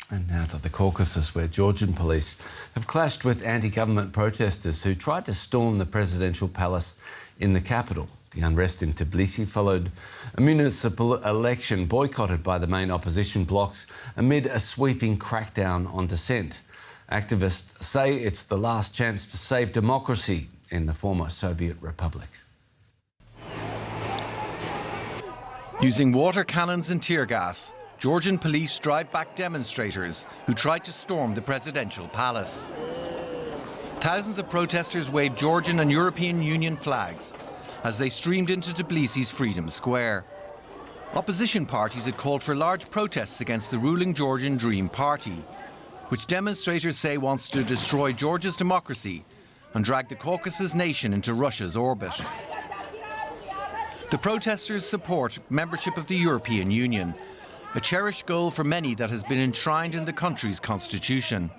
And now to the Caucasus, where Georgian police have clashed with anti-government protesters who tried to storm the presidential palace in the capital. The unrest in Tbilisi followed a municipal election boycotted by the main opposition blocs amid a sweeping crackdown on dissent. Activists say it's the last chance to save democracy in the former Soviet Republic. Using water cannons and tear gas, Georgian police drive back demonstrators who tried to storm the presidential palace. Thousands of protesters waved Georgian and European Union flags as they streamed into Tbilisi's Freedom Square. Opposition parties had called for large protests against the ruling Georgian Dream Party, which demonstrators say wants to destroy Georgia's democracy and drag the Caucasus nation into Russia's orbit. The protesters support membership of the European Union, a cherished goal for many that has been enshrined in the country's constitution.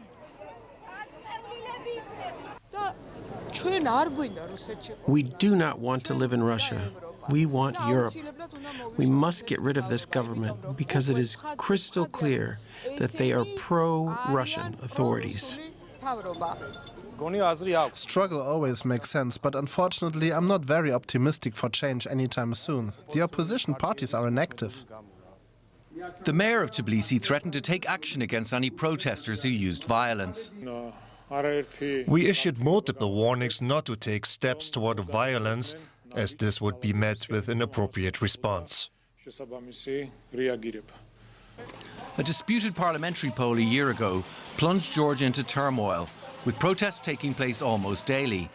We do not want to live in Russia. We want Europe. We must get rid of this government because it is crystal clear that they are pro-Russian authorities. Struggle always makes sense, but unfortunately I'm not very optimistic for change anytime soon. The opposition parties are inactive. The mayor of Tbilisi threatened to take action against any protesters who used violence. We issued multiple warnings not to take steps toward violence, as this would be met with an appropriate response. A disputed parliamentary poll a year ago plunged Georgia into turmoil, with protests taking place almost daily.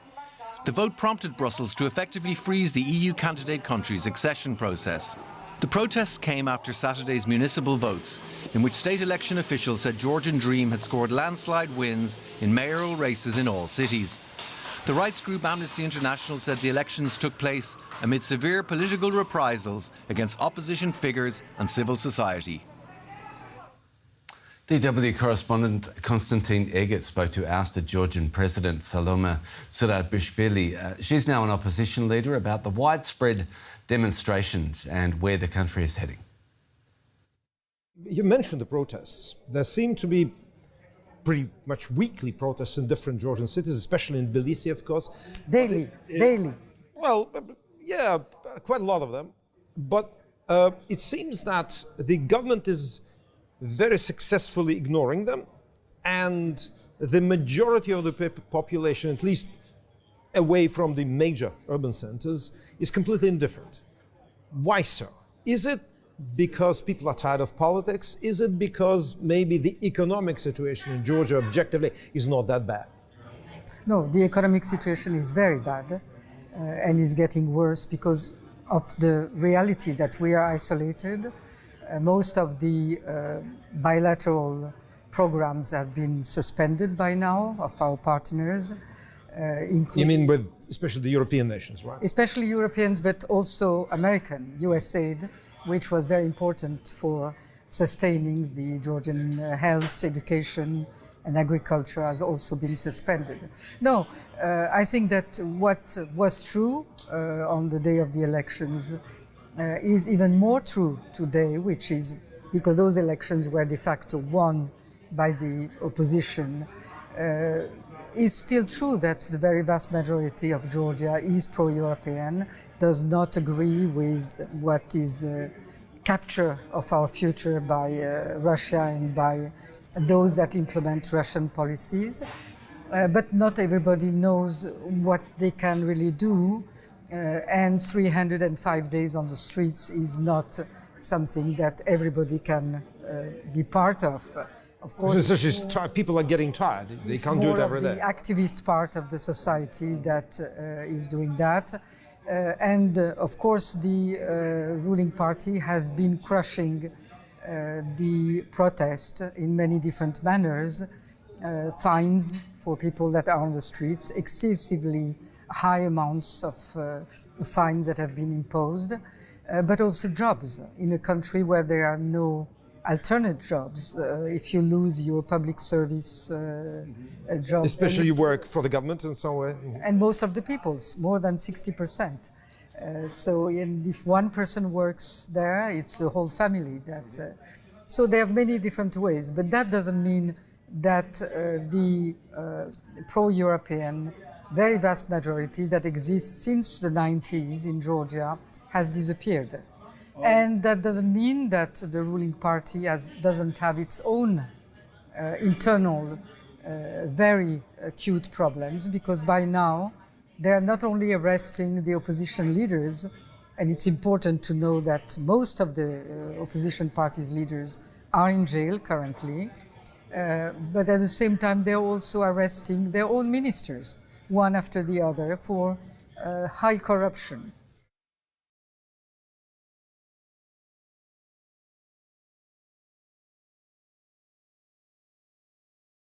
The vote prompted Brussels to effectively freeze the EU candidate country's accession process. The protests came after Saturday's municipal votes, in which state election officials said Georgian Dream had scored landslide wins in mayoral races in all cities. The rights group Amnesty International said the elections took place amid severe political reprisals against opposition figures and civil society. DW correspondent Konstantin Eggert spoke to ousted Georgian President Salome Zourabichvili. She's now an opposition leader, about the widespread demonstrations and where the country is heading. You mentioned the protests. There seem to be pretty much weekly protests in different Georgian cities, especially in Tbilisi, of course. Daily. Well, yeah, quite a lot of them. But it seems that the government is very successfully ignoring them, and the majority of the population, at least away from the major urban centers, is completely indifferent. Why so? Is it because people are tired of politics? Is it because maybe the economic situation in Georgia objectively is not that bad? No, the economic situation is very bad and is getting worse because of the reality that we are isolated. Most of the bilateral programs have been suspended by now of our partners. You mean with especially the European nations, right? Especially Europeans, but also American, USAID, which was very important for sustaining the Georgian health, education, and agriculture has also been suspended. No, I think that what was true on the day of the elections is even more true today, which is because those elections were de facto won by the opposition. It's still true that the very vast majority of Georgia is pro-European, does not agree with what is capture of our future by Russia and by those that implement Russian policies. But not everybody knows what they can really do, and 305 days on the streets is not something that everybody can be part of. Of course, people are getting tired. They can't do it every day. It's more of the activist part of the society that is doing that. And of course, the ruling party has been crushing the protest in many different manners. Fines for people that are on the streets, excessively high amounts of fines that have been imposed, but also jobs in a country where there are no alternate jobs. If you lose your public service job. Especially you work for the government in some way. And most of the people's, more than 60%. So if one person works there, it's the whole family that. So they have many different ways, but that doesn't mean that the pro-European, very vast majority that exists since the 90s in Georgia has disappeared. And that doesn't mean that the ruling party doesn't have its own internal, very acute problems, because by now they are not only arresting the opposition leaders, and it's important to know that most of the opposition parties' leaders are in jail currently, but at the same time they're also arresting their own ministers, one after the other, for high corruption.